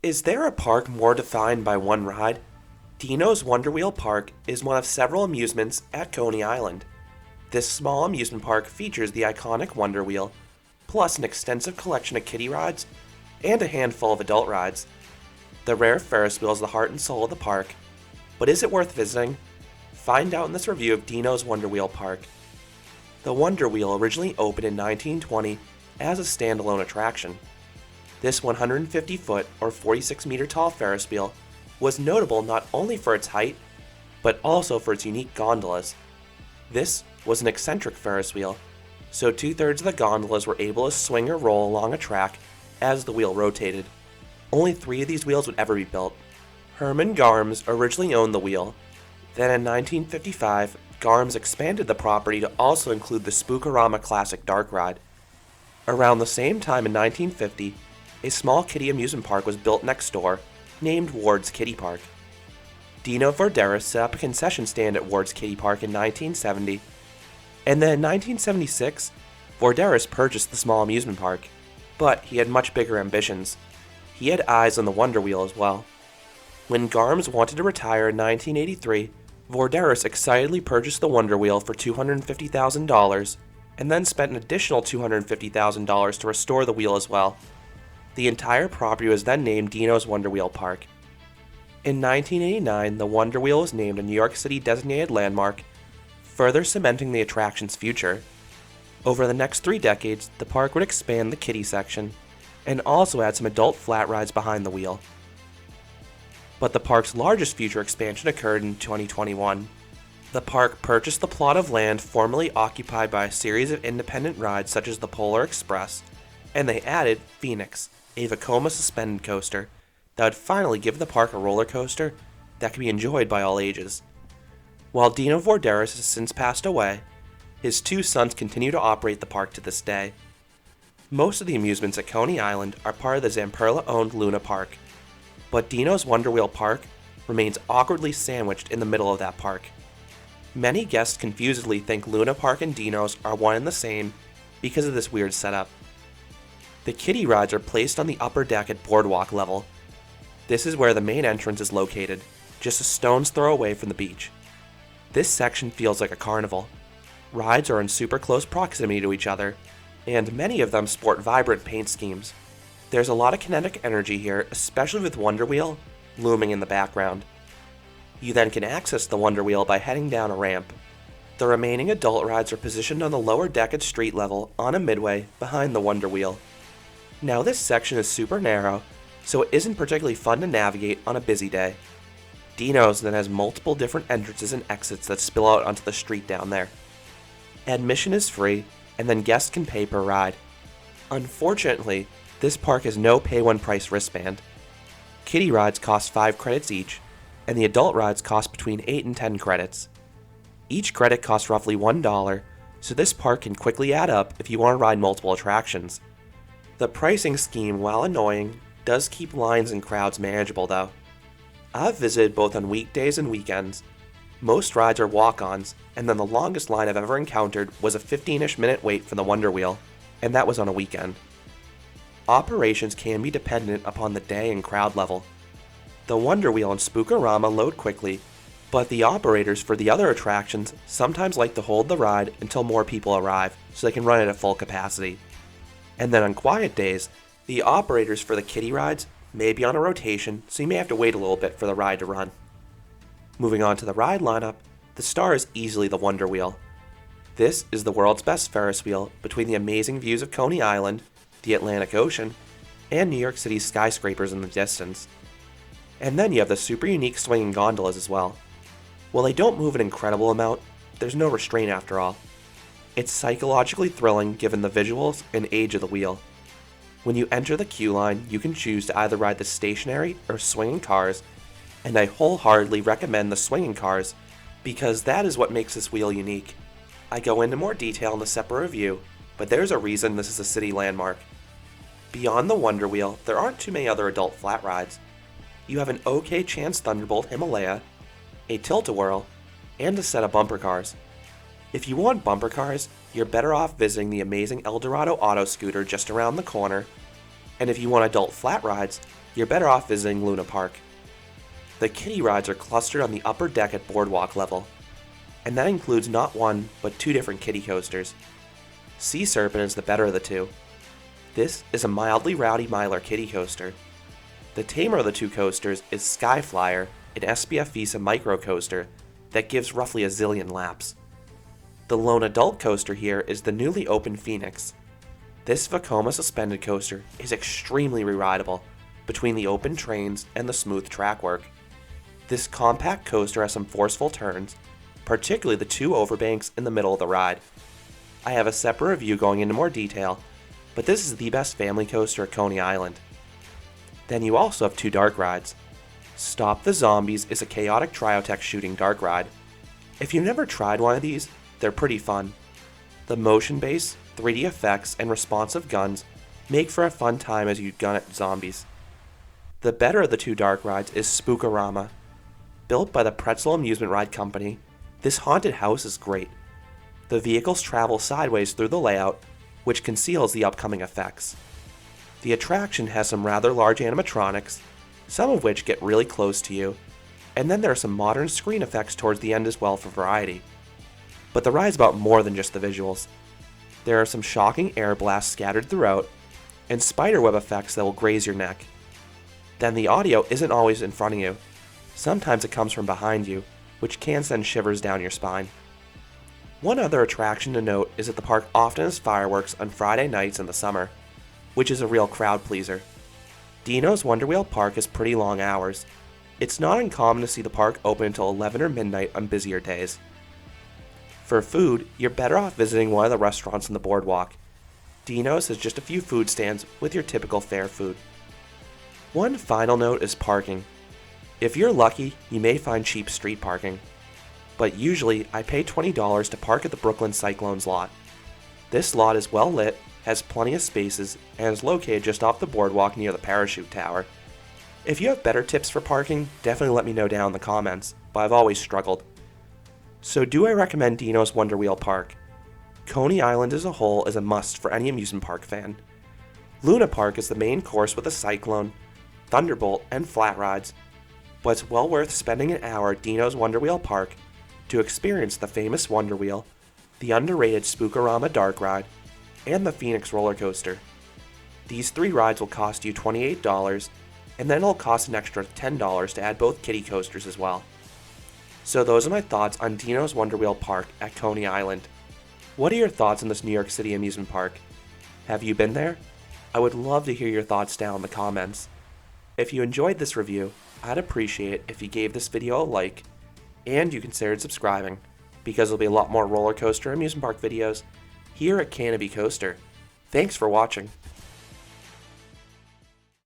Is there a park more defined by one ride? Deno's Wonder Wheel Park is one of several amusements at Coney Island. This small amusement park features the iconic Wonder Wheel, plus an extensive collection of kiddie rides and a handful of adult rides. The rare Ferris wheel is the heart and soul of the park, but is it worth visiting? Find out in this review of Deno's Wonder Wheel Park. The Wonder Wheel originally opened in 1920 as a standalone attraction. This 150-foot or 46-meter tall Ferris wheel was notable not only for its height, but also for its unique gondolas. This was an eccentric Ferris wheel, so 2/3 of the gondolas were able to swing or roll along a track as the wheel rotated. Only 3 of these wheels would ever be built. Herman Garms originally owned the wheel. Then in 1955, Garms expanded the property to also include the Spook-A-Rama Classic Dark Ride. Around the same time in 1950, a small kiddie amusement park was built next door, named Ward's Kiddie Park. Deno Vorderis set up a concession stand at Ward's Kiddie Park in 1970, and then in 1976, Vorderis purchased the small amusement park, but he had much bigger ambitions. He had eyes on the Wonder Wheel as well. When Garms wanted to retire in 1983, Vorderis excitedly purchased the Wonder Wheel for $250,000, and then spent an additional $250,000 to restore the wheel as well. The entire property was then named Deno's Wonder Wheel Park. In 1989, the Wonder Wheel was named a New York City designated landmark, further cementing the attraction's future. Over the next 3 decades, the park would expand the kiddie section, and also add some adult flat rides behind the wheel. But the park's largest future expansion occurred in 2021. The park purchased the plot of land formerly occupied by a series of independent rides such as the Polar Express, and they added Phoenix, a Vekoma suspended coaster that would finally give the park a roller coaster that can be enjoyed by all ages. While Deno Vorderis has since passed away, his 2 sons continue to operate the park to this day. Most of the amusements at Coney Island are part of the Zamperla-owned Luna Park, but Deno's Wonder Wheel Park remains awkwardly sandwiched in the middle of that park. Many guests confusedly think Luna Park and Deno's are one and the same because of this weird setup. The kiddie rides are placed on the upper deck at boardwalk level. This is where the main entrance is located, just a stone's throw away from the beach. This section feels like a carnival. Rides are in super close proximity to each other, and many of them sport vibrant paint schemes. There's a lot of kinetic energy here, especially with Wonder Wheel looming in the background. You then can access the Wonder Wheel by heading down a ramp. The remaining adult rides are positioned on the lower deck at street level on a midway behind the Wonder Wheel. Now this section is super narrow, so it isn't particularly fun to navigate on a busy day. Deno's then has multiple different entrances and exits that spill out onto the street down there. Admission is free, and then guests can pay per ride. Unfortunately, this park has no pay-one-price wristband. Kiddie rides cost 5 credits each, and the adult rides cost between 8 and 10 credits. Each credit costs roughly $1, so this park can quickly add up if you want to ride multiple attractions. The pricing scheme, while annoying, does keep lines and crowds manageable though. I've visited both on weekdays and weekends. Most rides are walk-ons, and then the longest line I've ever encountered was a 15-ish minute wait for the Wonder Wheel, and that was on a weekend. Operations can be dependent upon the day and crowd level. The Wonder Wheel and Spook-A-Rama load quickly, but the operators for the other attractions sometimes like to hold the ride until more people arrive so they can run it at full capacity. And then on quiet days, the operators for the kiddie rides may be on a rotation, so you may have to wait a little bit for the ride to run. Moving on to the ride lineup, the star is easily the Wonder Wheel. This is the world's best Ferris wheel between the amazing views of Coney Island, the Atlantic Ocean, and New York City's skyscrapers in the distance. And then you have the super unique swinging gondolas as well. While they don't move an incredible amount, there's no restraint after all. It's psychologically thrilling given the visuals and age of the wheel. When you enter the queue line, you can choose to either ride the stationary or swinging cars, and I wholeheartedly recommend the swinging cars because that is what makes this wheel unique. I go into more detail in the separate review, but there's a reason this is a city landmark. Beyond the Wonder Wheel, there aren't too many other adult flat rides. You have an OK Chance Thunderbolt Himalaya, a Tilt-A-Whirl, and a set of bumper cars. If you want bumper cars, you're better off visiting the amazing Eldorado Auto Scooter just around the corner, and if you want adult flat rides, you're better off visiting Luna Park. The kiddie rides are clustered on the upper deck at boardwalk level, and that includes not one, but two different kiddie coasters. Sea Serpent is the better of the two. This is a mildly rowdy miler kiddie coaster. The tamer of the two coasters is Skyflyer, an SBF Visa micro coaster that gives roughly a zillion laps. The lone adult coaster here is the newly opened Phoenix. This Vekoma suspended coaster is extremely re-rideable between the open trains and the smooth track work. This compact coaster has some forceful turns, particularly the two overbanks in the middle of the ride. I have a separate review going into more detail, but this is the best family coaster at Coney Island. Then you also have two dark rides. Stop the Zombies is a chaotic Triotech shooting dark ride. If you've never tried one of these, they're pretty fun. The motion-based, 3D effects, and responsive guns make for a fun time as you gun at zombies. The better of the two dark rides is Spook-A-Rama. Built by the Pretzel Amusement Ride Company, this haunted house is great. The vehicles travel sideways through the layout, which conceals the upcoming effects. The attraction has some rather large animatronics, some of which get really close to you, and then there are some modern screen effects towards the end as well for variety. But the ride's about more than just the visuals. There are some shocking air blasts scattered throughout, and spiderweb effects that will graze your neck. Then the audio isn't always in front of you. Sometimes it comes from behind you, which can send shivers down your spine. One other attraction to note is that the park often has fireworks on Friday nights in the summer, which is a real crowd pleaser. Deno's Wonder Wheel Park has pretty long hours. It's not uncommon to see the park open until 11 or midnight on busier days. For food, you're better off visiting one of the restaurants on the boardwalk. Deno's has just a few food stands with your typical fare food. One final note is parking. If you're lucky, you may find cheap street parking. But usually, I pay $20 to park at the Brooklyn Cyclones lot. This lot is well lit, has plenty of spaces, and is located just off the boardwalk near the parachute tower. If you have better tips for parking, definitely let me know down in the comments, but I've always struggled. So do I recommend Deno's Wonder Wheel Park? Coney Island as a whole is a must for any amusement park fan. Luna Park is the main course with a Cyclone, Thunderbolt, and flat rides, but it's well worth spending an hour at Deno's Wonder Wheel Park to experience the famous Wonder Wheel, the underrated Spook-A-Rama dark ride, and the Phoenix roller coaster. These three rides will cost you $28, and then it'll cost an extra $10 to add both kiddie coasters as well. So those are my thoughts on Deno's Wonder Wheel Park at Coney Island. What are your thoughts on this New York City amusement park? Have you been there? I would love to hear your thoughts down in the comments. If you enjoyed this review, I'd appreciate it if you gave this video a like, and you considered subscribing, because there'll be a lot more roller coaster amusement park videos here at Canopy Coaster. Thanks for watching.